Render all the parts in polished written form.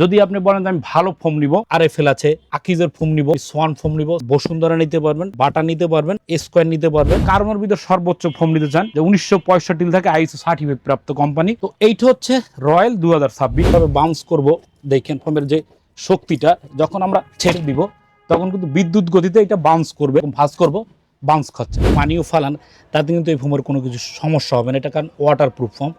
যদি আপনি বলেন আমি ভালো ফোম নিব, আরএফএল আছে, আকিজের ফোম নিব, সোয়ান ফোম নিব, বসুন্ধরা নিতে পারবেন, বাটা নিতে পারবেন, স্কোয়ার নিতে পারবেন। কার্মোর ভিতর সর্বোচ্চ ফোম নিতে চান যে 1965 থেকে আইএসও সার্টিফিকেট প্রাপ্ত কোম্পানি। তো এইটা হচ্ছে রয়্যাল 2026 ভাবে বাউন্স করব। দেখেন ফোমের যে শক্তিটা, যখন আমরা ছেড়ে দিব তখন কিন্তু বিদ্যুৎ গতিতে এটা বাউন্স করবে, ভাঁজ করব, বাউন্স খাচ্ছে। পানিও ফালান তাতে কিন্তু এই ফোমের কোনো কিছু সমস্যা হবে না, এটা কারণ ওয়াটার প্রুফ ফোম।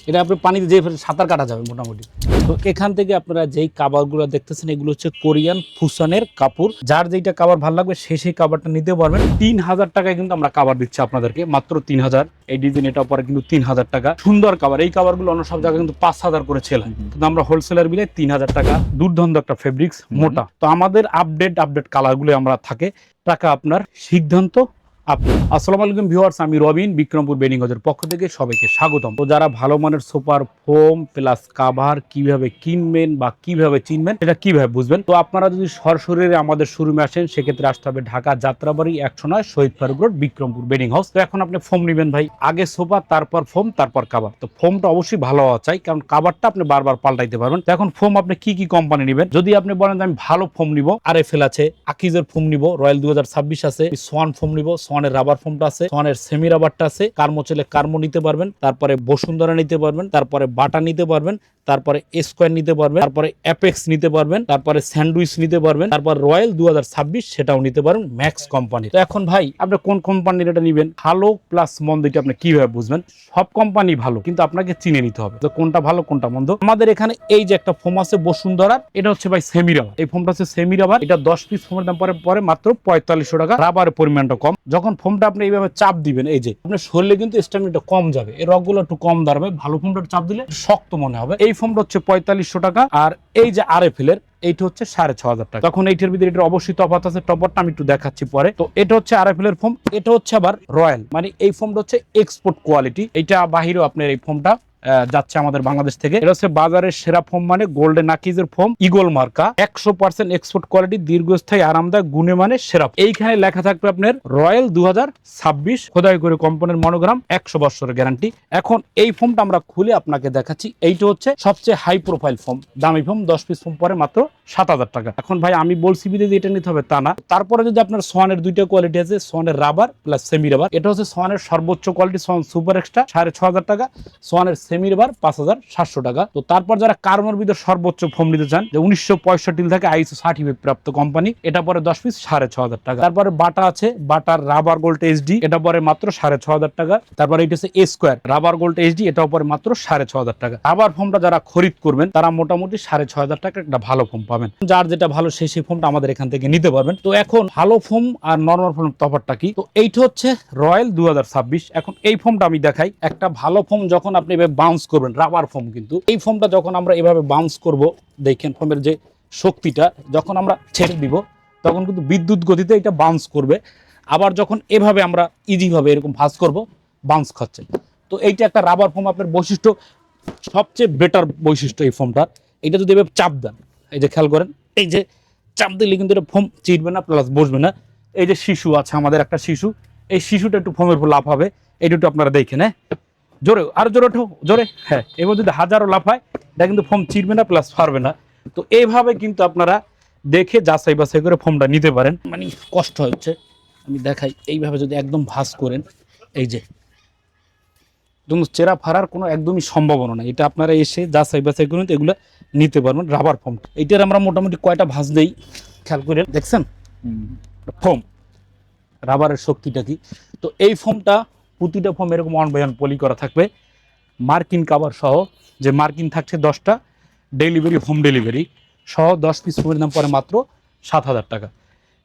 এটা আপনি পানিতে যে সাঁতার কাটা যাবে মোটামুটি। তো এখান থেকে আপনারা যেই কাভারগুলো দেখতেছেন এগুলো হচ্ছে কোরিয়ান ফুসানের কাপড়। যার যেইটা কাভার ভালো লাগবে সেই কাভারটা নিতে পারবেন। 3000 টাকায় কিন্তু আমরা কাভার দিচ্ছি আপনাদেরকে, মাত্র 3000। এই ডিজাইন এটা পরে কিন্তু 3000 টাকা। সুন্দর কাভার। এই কাভারগুলো অন্য সব জায়গায় কিন্তু 5000 করে সেল হয়, কিন্তু আমরা হোলসেলার বিলে 3000 টাকা। দুর্ধন্য একটা ফেব্রিক্স, মোটা। তো আমাদের আপডেট কালারগুলো আমরা থাকে। টাকা আপনার, সিদ্ধান্ত আপনার। আসসালামু আলাইকুম ভিউয়ার্স, আমি রবিন, বিক্রমপুর বেডিং হাউসের পক্ষ থেকে সবাইকে স্বাগতম। তো যারা ভালো মানের সুপার ফোম প্লাস কাভার কিভাবে কিনবেন বা কিভাবে চিনবেন, এটা কিভাবে বুঝবেন, তো আপনারা যদি সরাসরি আমাদের শোরুমে আসেন সেক্ষেত্রে আসতে হবে Dhaka Jatrabari 109 Shahid Faruk road, Bikrampur bedding house. তো এখন আপনি ফোম নেবেন ভাই, আগে সোফা, তারপর ফোম, তারপর কাভার। তো ফোমটা অবশ্যই ভালো হওয়া চাই, কারণ কাভারটা আপনি বারবার পাল্টাইতে পারবেন। তো এখন ফোম আপনি কি কোম্পানি নেবেন? যদি আপনি বলেন আমি ভালো ফোম নিব, আরএফএল আছে, আকিজের ফোম নিব, রয়্যাল 2026 আছে, সোয়ান ফোম নিব, সোয়ানের রাবার ফোমটা আছে, সোয়ানের সেমি রাবারটা আছে, কার্মো চলে কার্মো নিতে পারবেন, তারপরে বসুন্ধরা নিতে পারবেন, তারপরে বাটা নিতে পারবেন, তারপরে স্কোয়ার নিতে পারবেন, তারপরে অ্যাপেক্স নিতে পারবেন, তারপরে স্যান্ডউইচ নিতে পারবেন, তারপর রয়্যাল 2026 সেটাও নিতে পারবেন ম্যাক্স কোম্পানি। তো এখন ভাই আপনি কোন কোম্পানির এটা নেবেন? ভালো প্লাস মন্দ এটা আপনি কিভাবে বুঝবেন? সব কোম্পানি ভালো, কিন্তু আপনাকে চিনে নিতে হবে তো কোনটা ভালো কোনটা মন্দ। আমাদের এখানে এই যে একটা ফোম আছে বসুন্ধরার, এটা হচ্ছে ভাই সেমি রাবার। এই ফোমটা হচ্ছে সেমি রাবার। এটা 10 পিস ফোমের দাম পরে মাত্র 4500 টাকা। রাবারের পরিমাণটা কম। যখন ফোমটা আপনি এইভাবে চাপ দিবেন, এই যে আপনার শরীরে কিন্তু স্ট্যামিনাটা কম যাবে, এই রগগুলো একটু কম দাঁড়াবে। ভালো ফোমটা চাপ দিলে শক্ত মনে হবে। এই ফোমটা হচ্ছে 4500 টাকা। আর এই যে আরএফএল এর এইটা হচ্ছে 6500 টাকা। তখন এইটার ভিতরে এটা অবশ্যই তফাৎ আছে, টপারটা আমি একটু দেখাচ্ছি পরে। তো এটা হচ্ছে আরএফএল এর ফোম, এটা হচ্ছে আবার রয়্যাল, মানে এই ফোমটা হচ্ছে এক্সপোর্ট কোয়ালিটি। এটা বাহিরেও আপনার এই ফোমটা যাচ্ছে আমাদের বাংলাদেশ থেকে। এটা হচ্ছে বাজারের সেরা ফোম, মানে গোল্ডেন আকিজের ফোম, ইগল মার্কা, 100% এক্সপোর্ট কোয়ালিটি, দীর্ঘস্থায়ী, আরামদায়ক, গুণে মানে সেরা। এইখানে লেখা থাকবে আপনার রয়্যাল 2026, খোদাই করে কোম্পানির মনোগ্রাম, 100 বছরের গ্যারান্টি। এখন এই ফোমটা আমরা খুলে আপনাকে দেখাচ্ছি। এইটা হচ্ছে সবচেয়ে হাই প্রোফাইল ফোম, দামি ফোম। 10 পিস ফোম পরে মাত্র 7000 টাকা। এখন ভাই আমি বলছি বিদে এটা নিতে হবে তা না। তারপরে যদি আপনার সোয়ানের দুইটা কোয়ালিটি আছে, সোয়ানের রাবার প্লাস সেমি রাবার। এটা হচ্ছে সোয়ানের সর্বোচ্চ কোয়ালিটি, সোয়ান সুপার এক্সট্রা, 6500 টাকা। সোয়ানের সেমি রাবার 5700 টাকা। তো তারপর যারা কার্মোর ভিতর সর্বোচ্চ ফোম নিতে চান, যে 1965 থেকে আইএসও সার্টিফিকেট প্রাপ্ত কোম্পানি, এটা পরে 10 পিস 6500 টাকা। তারপরে বাটা আছে, বাটার রাবার গোল্ড এইচডি, এটা পরে মাত্র 6500 টাকা। তারপরে এটা হচ্ছে স্কোয়ার রাবার গোল্ড এইচডি, এটাও পরে মাত্র 6500 টাকা। রাবার ফোমটা যারা খরিদ করবেন তারা মোটামুটি 6500 টাকা একটা ভালো ফোম পাবেন। যার যেটা ভালো সেই ফোমটা আমাদের এখান থেকে নিতে পারবেন। তো এখন ভালো ফোম আর নরমাল ফোম তফাৎটা কি? তো এইটা হচ্ছে রয়্যাল 2026। এখন এই ফোমটা আমি দেখাই। একটা ভালো ফোম যখন আপনি এভাবে বাউন্স করবেন, রাবার ফোম, কিন্তু এই ফোমটা যখন আমরা এভাবে বাউন্স করব, দেখেন ফোমের যে শক্তিটা, যখন আমরা ছেড়ে দিব তখন কিন্তু বিদ্যুৎ গতিতে এটা বাউন্স করবে। আবার যখন এভাবে আমরা ইজিভাবে এরকম ভাঁজ করব, বাউন্স খাচ্ছে। তো এইটা একটা রাবার ফোম, আপনার বৈশিষ্ট্য, সবচেয়ে বেটার বৈশিষ্ট্য এই ফোমটা। এটা যদি এভাবে চাপ দেন, এই যে খেয়াল করেন, এই যে চাপ দিলে কিন্তু এটা ফোম চিরবে না প্লাস বসবে না। এই যে শিশু আছে আমাদের একটা শিশু, এই শিশুটা একটু ফোমের উপর লাভ হবে। এইটা একটু আপনারা দেখেন, হ্যাঁ জোরে, আরো জোরে ওঠো, জোরে, হ্যাঁ। এবার যদি হাজারো লাফ হয় এটা কিন্তু ফোম চিরবে না প্লাস ফারবে না। তো এইভাবে কিন্তু আপনারা দেখে যাচাই বাছাই করে ফোমটা নিতে পারেন। মানে কষ্ট হচ্ছে, আমি দেখাই। এইভাবে যদি একদম ভাঁজ করেন, এই যে চেরা ফারার কোনো একদমই সম্ভাবনা নাই। এটা আপনারা এসে যাচাই বাছাই করুন, এগুলো নিতে পারবেন। রাবার ফোম, এইটার আমরা মোটামুটি কয়টা ভাঁজ দেই খেয়াল করে দেখছেন। ফোম রাবারের শক্তিটা কি? তো এই ফোমটা প্রতিটা ফোম এরকম 1/1 পলি করা থাকবে, মার্কিন কাভার সহ। যে মার্কিন থাকছে 10টা, ডেলিভারি হোম ডেলিভারি সহ 10 পিস ফোমের দাম পরে মাত্র 7000 টাকা।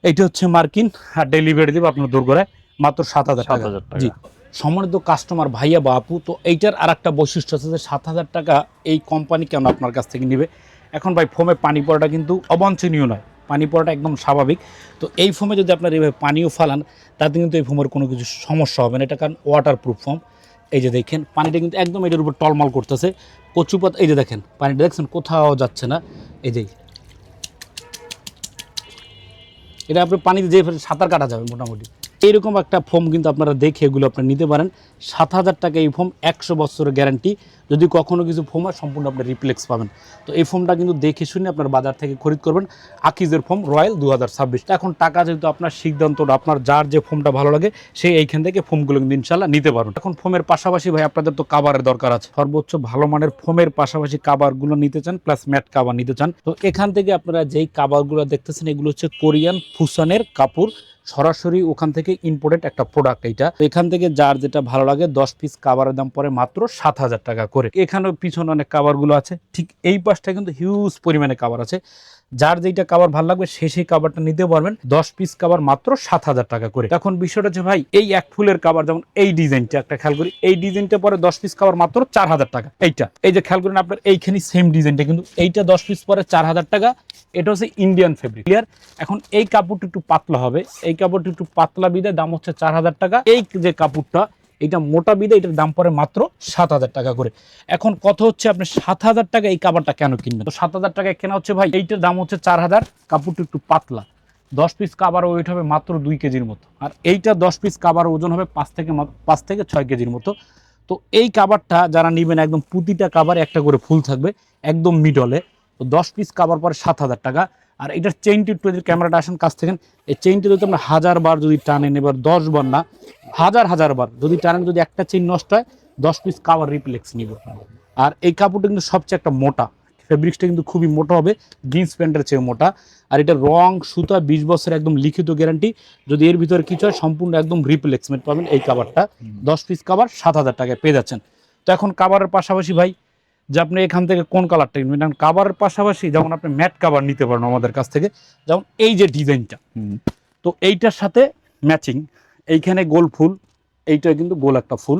এইটা হচ্ছে মার্কিন, আর ডেলিভারি দেবো আপনার দোরগোড়ায় মাত্র 7000 টাকা। জি সম্মানিত কাস্টমার ভাইয়া বা আপু, তো এইটার আর একটা বৈশিষ্ট্য আছে যে 7000 টাকা এই কোম্পানি কেন আপনার কাছ থেকে নেবে? এখন ভাই ফোমে পানি পড়াটা কিন্তু অবাঞ্ছনীয় নয়, পানি পড়াটা একদম স্বাভাবিক। তো এই ফোমে যদি আপনার এইভাবে পানিও ফালান তাতে কিন্তু এই ফোমের কোনো কিছু সমস্যা হবে না, এটা কারণ ওয়াটার প্রুফ ফোম। এই যে দেখেন পানিটা কিন্তু একদম এটার উপর টলমল করতেছে, কচুপাত। এই যে দেখেন পানিটা দেখছেন কোথাও যাচ্ছে না। এই যে এটা আপনি পানিতে যে সাঁতার কাটা যাবে মোটামুটি। এইরকম একটা ফোম কিন্তু আপনারা দেখে এগুলো আপনারা নিতে পারেন। 7000 টাকা এই ফোম, 100 বছরের গ্যারান্টি, যদি কখনো কিছু ফোম হয় সম্পূর্ণ আপনি রিপ্লেক্স পাবেন। তো এই ফোমটা কিন্তু দেখে শুনে আপনার বাজার থেকে খরিদ করবেন। আকিজের ফোম রয়্যাল 2026। এখন টাকা যেহেতু আপনার সিদ্ধান্তটা, আপনার যার যে ফোমটা ভালো লাগে সেই এইখান থেকে ফোমগুলো কিন্তু ইনশাল্লাহ নিতে পারবেন। এখন ফোমের পাশাপাশি ভাই আপনাদের তো কাভারের দরকার আছে, সর্বোচ্চ ভালো মানের ফোমের পাশাপাশি কাভারগুলো নিতে চান, প্লাস ম্যাট কাভার নিতে চান। তো এখান থেকে আপনারা যেই কাভারগুলো দেখতেছেন এগুলো হচ্ছে কোরিয়ান ফুসানের কাপড়, সরাসরি ওখান থেকে ইম্পোর্টেড একটা প্রোডাক্ট। এইটা এখান থেকে যার যেটা ভালো লাগে 10 পিস কাভারের দাম পড়ে মাত্র 7,000 টাকা করে। এখানেও পিছনে অনেক কাভারগুলো আছে, ঠিক এই পাশটা কিন্তু হিউজ পরিমাণে কাভার আছে। যার যেটা কাভার ভালো লাগবে সেই কাভারটা নিতে পারবেন। 10 পিস কাভার মাত্র 7,000 টাকা করে। এখন বিষয়টা হচ্ছে ভাই এই এক ফুলের কাভার, যেমন এই ডিজাইনটা একটা খেয়াল করি, এই ডিজাইনটা পরে 10 পিস কাভার মাত্র 4,000 টাকা। এইটা এই যে খেয়াল করেন আপনার এইখানে সেম ডিজাইনটা, কিন্তু এইটা 10 পিস পরে 4,000 টাকা। এটা হচ্ছে ইন্ডিয়ান ফেব্রিক, ক্লিয়ার। এখন এই কাপড়টা একটু পাতলা হবে, এই কাপড়টা একটু পাতলা বিদে দাম হচ্ছে 4,000 টাকা। এই যে কাপড়টা এটা মোটা বিদে এটার দাম পড়ে মাত্র 7,000 টাকা করে। এখন কথা হচ্ছে আপনি 7,000 টাকা এই কাপড়টা কেন কিনবেন? তো 7,000 টাকায় কেনা হচ্ছে ভাই, এইটার দাম হচ্ছে 4,000, কাপড়টা একটু পাতলা, 10 পিস কাভার ওয়েট হবে মাত্র 2 কেজির মতো। আর এইটা 10 পিস কাভার ওজন হবে 5 থেকে 6 কেজির মতো। তো এই কাভারটা যারা নেবেন একদম প্রতিটা কাভারে একটা করে ফুল থাকবে একদম মিডলে। তো 10 পিস কাভার পরে 7,000 টাকা। আর এটার চেইনটি একটু ক্যামেরাটা আসেন কাছ থেকে, এই চেইনটি যদি আমরা 1000 বার যদি টানেন, এবার 10 বার না হাজার বার যদি টানেন, যদি একটা চেইন নষ্ট হয় 10 পিস কাভার রিপ্লেক্স নিব। আর এই কাপড়টা কিন্তু সবচেয়ে একটা মোটা, ফেব্রিক্সটা কিন্তু খুবই মোটা হবে, জিন্স প্যান্টের চেয়ে মোটা। আর এটা রং সুতা 20 বছর একদম লিখিত গ্যারান্টি। যদি এর ভিতরে কিছু হয় সম্পূর্ণ একদম রিপ্লেসমেন্ট পাবেন। এই কাভারটা 10 পিস কাভার 7,000 টাকায় পেয়ে যাচ্ছেন। তো এখন কাভারের পাশাপাশি ভাই যে আপনি এখান থেকে কোন কালারটা কিনবেন, কাভারের পাশাপাশি যেমন আপনি ম্যাট কাভার নিতে পারেন আমাদের কাছ থেকে, যেমন এই যে ডিজাইনটা, তো এইটার সাথে ম্যাচিং এইখানে গোল ফুল, এইটা কিন্তু গোল একটা ফুল,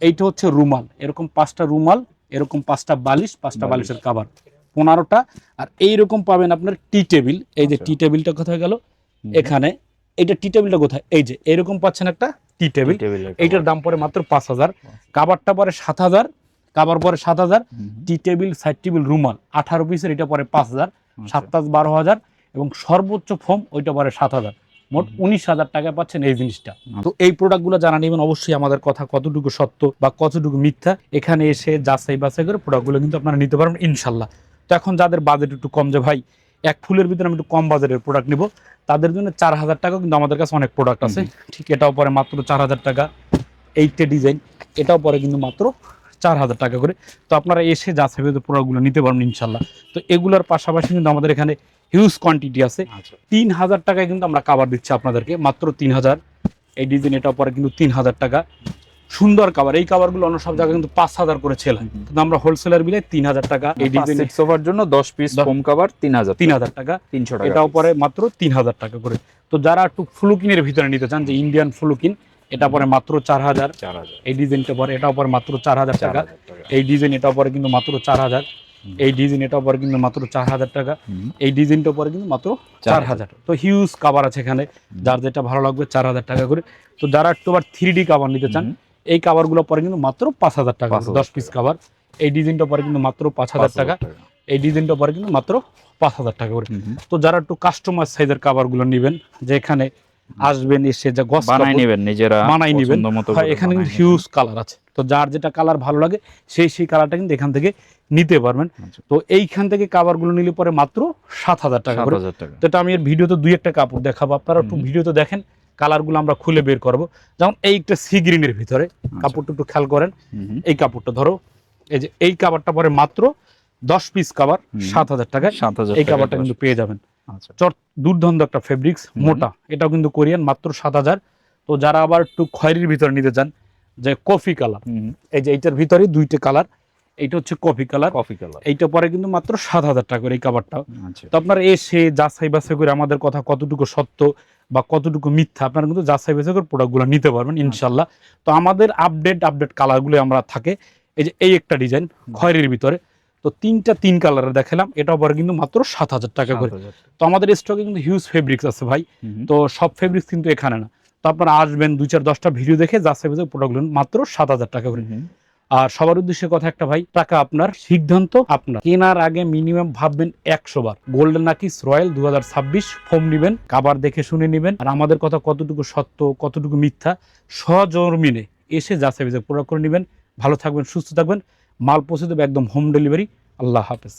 এইটা হচ্ছে রুমাল, এরকম 5টা রুমাল, এরকম 5টা বালিশ, 5টা বালিশের কাভার 15টা। আর এইরকম পাবেন আপনার টি টেবিল, এই যে টি টেবিলটা কোথায় গেল, এখানে এইটা টি টেবিলটা কোথায়, এই যে এরকম পাচ্ছেন একটা টি টেবিল, এইটার দাম পড়ে মাত্র 5,000, কাভারটা পরে 7,000, কাভার পরে 7,000, টি টেবিল সাইড টেবিল রুমাল 18 পিসের, এটা পরে 5,000, 7 12,000, এবং সর্বোচ্চ ফোম ওইটা পরে 7,000, মোট 19,000 টাকায় পাচ্ছেন এই জিনিসটা। তো এই প্রোডাক্টগুলো জানা নেবেন অবশ্যই আমাদের কথা কতটুকু সত্য বা কতটুকু মিথ্যা, এখানে এসে যাচাই বাছাই করে প্রোডাক্টগুলো কিন্তু আপনারা নিতে পারবেন ইনশাল্লাহ। তো এখন যাদের বাজেট একটু কম, যে ভাই এক ফুলের ভিতরে আমি একটু কম বাজেটের প্রোডাক্ট নিব, তাদের জন্য 4,000 টাকা কিন্তু আমাদের কাছে অনেক প্রোডাক্ট আছে। ঠিক এটাও পরে মাত্র 4,000 টাকা, এইটা ডিজাইন এটাও পরে কিন্তু মাত্র 4,000 টাকা করে। তো আপনারা এসে যাচাই বাছাই প্রোডাক্টগুলো নিতে পারবেন ইনশাল্লাহ। তো এগুলোর পাশাপাশি কিন্তু আমাদের এখানে হিউজ কোয়ান্টিটি আছে। 3,000 টাকায় কিন্তু আমরা কাভার দিচ্ছি আপনাদেরকে, মাত্র 3,000। এই ডিজাইন এটাও পরে কিন্তু 3,000 টাকা, সুন্দর কাভার। এই কাভারগুলো অন্য সব জায়গায় কিন্তু 5,000 করে সেল হয়, কিন্তু আমরা হোলসেলার বিলে 3,000 টাকা। এই ডিজাইন সোফার জন্য 10 পিস ফোম কভার 3,000 টাকা, 300 টাকা, এটাও পরে মাত্র 3,000 টাকা করে। তো যারা একটু ফ্লুকিনের ভিতরে নিতে চান, যে ইন্ডিয়ান ফ্লুকিন, এটা পরে মাত্র 4,000। এই ডিজাইনটা পরে এটাও পরে মাত্র 4,000 টাকা। এই ডিজাইন এটাও পরে কিন্তু মাত্র 4,000। এই ডিজাইন এটাও পরে কিন্তু মাত্র 4,000 টাকা। এই ডিজাইনটা পরে কিন্তু মাত্র 4,000। তো হিউজ কাভার আছে এখানে, যার যেটা ভালো লাগবে 4,000 টাকা করে। তো যারা একটু আবার 3D কাভার নিতে চান, এই কাভারগুলো পরে কিন্তু মাত্র 5,000 টাকা, 10 পিস কাভার। এই ডিজাইনটা পরে কিন্তু মাত্র 5,000 টাকা। এই ডিজাইনটা পরে কিন্তু মাত্র 5,000 টাকা করে। তো যারা একটু কাস্টমাইজ সাইজের কাভারগুলো নেবেন, যে এখানে আসবেন এসে যা গস বানাই নেবেন, নিজেরা বানাই নেবেন, এখানে কিন্তু হিউজ কালার আছে। তো যার যেটা কালার ভালো লাগে সেই কালারটা কিন্তু এখান থেকে নিতে পারবেন। তো এইখান থেকে কাভারগুলো নিলে পরে মাত্র 7,000 টাকা করে। তো এটা আমি এর ভিডিওতে 2-1টা কাপড় দেখাবো, আপনারা একটু ভিডিওতে দেখেন, কালারগুলো আমরা খুলে বের করব। যেমন এইটা সি গ্রিনের ভিতরে কাপড়টা একটু খেয়াল করেন, এই কাপড়টা ধরো, এই যে এই কাভারটা পরে মাত্র 10 পিস কাভার 7,000 টাকায় এই কাভারটা কিন্তু পেয়ে যাবেন। দুর্দান্ত একটা ফেব্রিক্স, মোটা, এটাও কিন্তু কোরিয়ান, মাত্র 7,000। তো যারা আবার একটু খয়েরির ভিতরে নিতে চান, যে কফি কালার, এই যে এইটার ভিতরে 2টা কালার, এইটা হচ্ছে কফি কালার, এইটা পরে কিন্তু মাত্র 7,000 টাকা করে এই কাভারটা। তো আপনারা এসে যাচাই বাছাই করে আমাদের কথা কতটুকু সত্য বা কতটুকু মিথ্যা আপনারা কিন্তু যাচাই বাছাই করে প্রোডাক্টগুলো নিতে পারবেন ইনশাল্লাহ। তো আমাদের আপডেট কালারগুলো আমরা থাকে, এই যে এই একটা ডিজাইন খয়েরির ভিতরে, তো 3 কালারের দেখালাম, এটাও পরে কিন্তু মাত্র 7,000 টাকা করে। তো আমাদের স্টকে কিন্তু হিউজ ফেব্রিক্স আছে ভাই, তো সব ফেব্রিক্স কিন্তু এখানে না। তো আপনারা আসবেন 2-4-10টা ভিডিও দেখে যাচাই বাছাই প্রোডাক্টগুলো মাত্র 7,000 টাকা করে। আর সবার উদ্দেশ্যে কথা একটা ভাই, টাকা আপনার, সিদ্ধান্ত আপনার। কেনার আগে মিনিমাম ভাববেন 100 বার গোল্ডেন আকিজ রয়্যাল 2026 ফোম নেবেন, কাভার দেখে শুনে নেবেন। আর আমাদের কথা কতটুকু সত্য কতটুকু মিথ্যা সজমিনে এসে যাচাই বাছাই প্রোডাক্ট করে নেবেন। ভালো থাকবেন, সুস্থ থাকবেন, মাল পৌঁছে দেবে একদম হোম ডেলিভারি। আল্লাহ হাফেজ।